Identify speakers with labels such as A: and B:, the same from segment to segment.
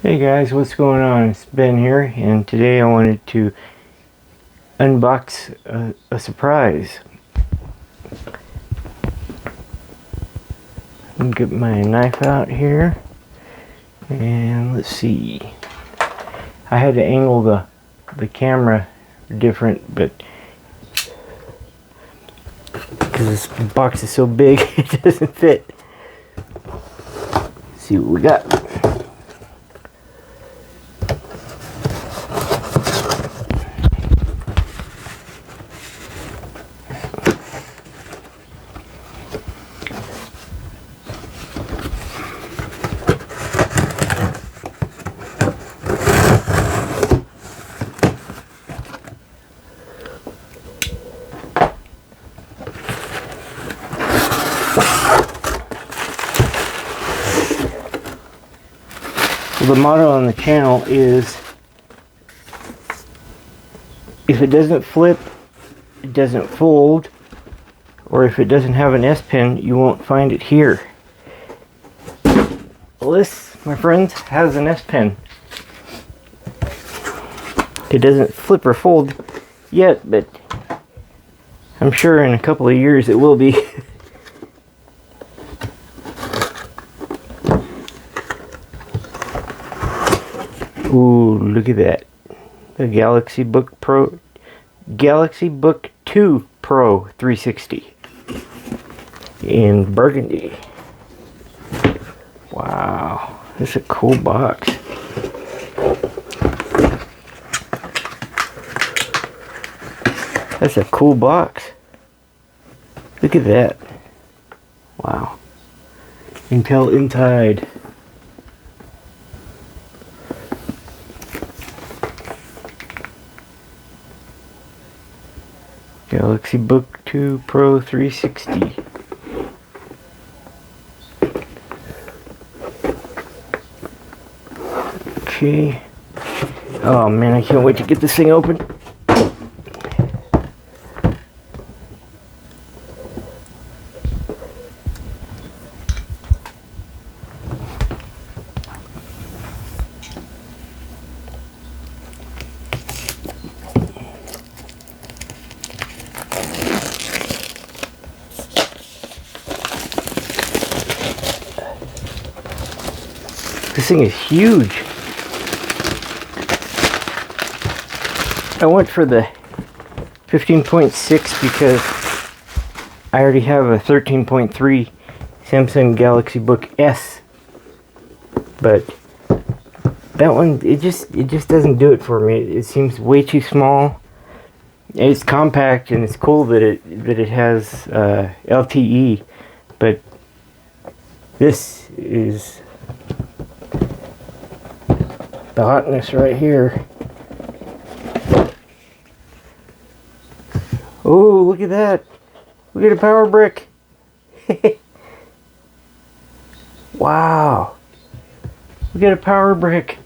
A: Hey guys, what's going on? It's Ben here, and today I wanted to unbox a surprise. Let me get my knife out here, and let's see. I had to angle the camera different, but because this box is so big, it doesn't fit. Let's see what we got. The motto on the channel is, if it doesn't flip, it doesn't fold, or if it doesn't have an S pen, you won't find it here. Well, this, my friends, has an S pen. It doesn't flip or fold yet, but I'm sure in a couple of years it will be. Ooh, look at that. The Galaxy Book 2 Pro 360 in burgundy. Wow, this is a cool box. That's a cool box. Look at that. Wow. Intel inside. Galaxy Book 2 Pro 360. Okay. Oh man, I can't wait to get this thing open. This thing is huge. I went for the 15.6 because I already have a 13.3 Samsung Galaxy Book S, but that one, it just doesn't do it for me. It seems way too small. It's compact and it's cool that it has LTE, but this is the hotness right here. Oh, look at that. Look at a power brick. Wow. Look at a power brick.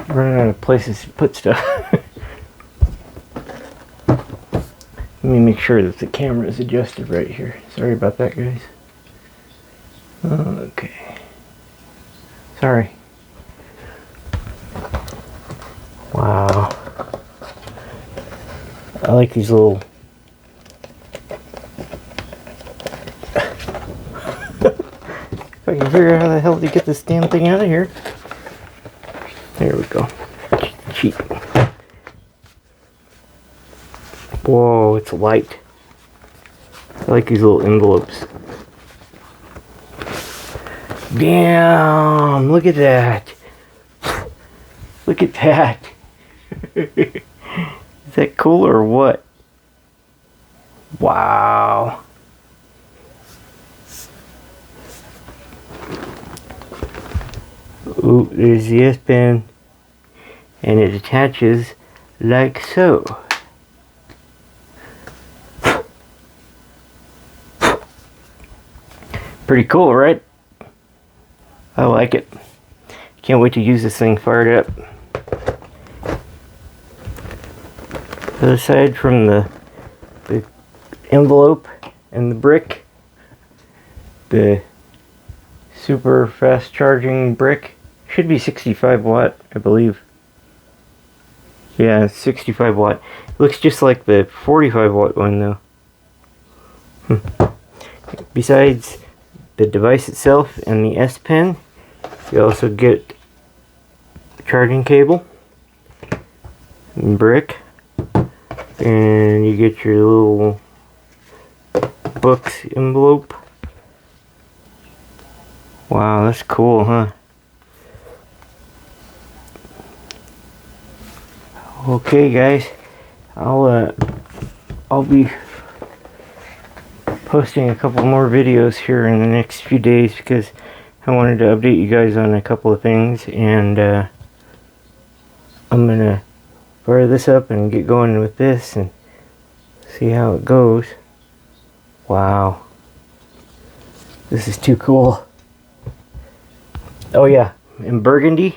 A: Running out of places to put stuff. Let me make sure that the camera is adjusted right here. Sorry about that, guys. Okay. Sorry. Wow. I like these little... If I can figure out how the hell to get this damn thing out of here. There we go. Cheap. Whoa, it's light. I like these little envelopes. Damn, look at that. Look at that. Is that cool or what? Wow. Ooh, there's the S Pen. And it attaches like so. Pretty cool, right? I like it. Can't wait to use this thing fired up. aside from the envelope and the brick, the super fast charging brick should be 65 watt, I believe. Yeah, it's 65 watt. Looks just like the 45 watt one though. Besides the device itself and the S Pen, you also get a charging cable and brick, and you get your little books envelope. Wow, that's cool, huh? Okay, guys, I'll be posting a couple more videos here in the next few days because I wanted to update you guys on a couple of things, and I'm gonna fire this up and get going with this and see how it goes. Wow, this is too cool. Oh yeah, in burgundy.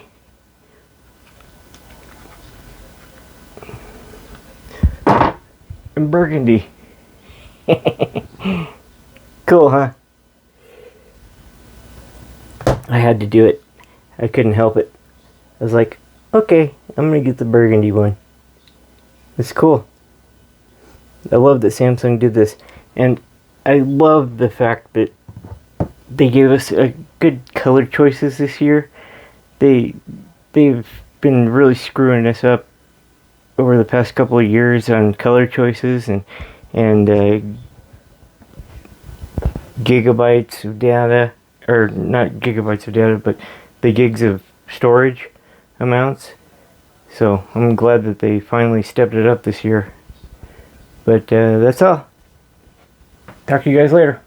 A: In burgundy. Cool, huh? I had to do it. I couldn't help it. I was like, okay, I'm gonna get the burgundy one. It's cool. I love that Samsung did this, and I love the fact that they gave us a good color choices this year. They've been really screwing us up over the past couple of years on color choices and gigabytes of data, or not gigabytes of data, but the gigs of storage amounts. So I'm glad that they finally stepped it up this year. But that's all. Talk to you guys later.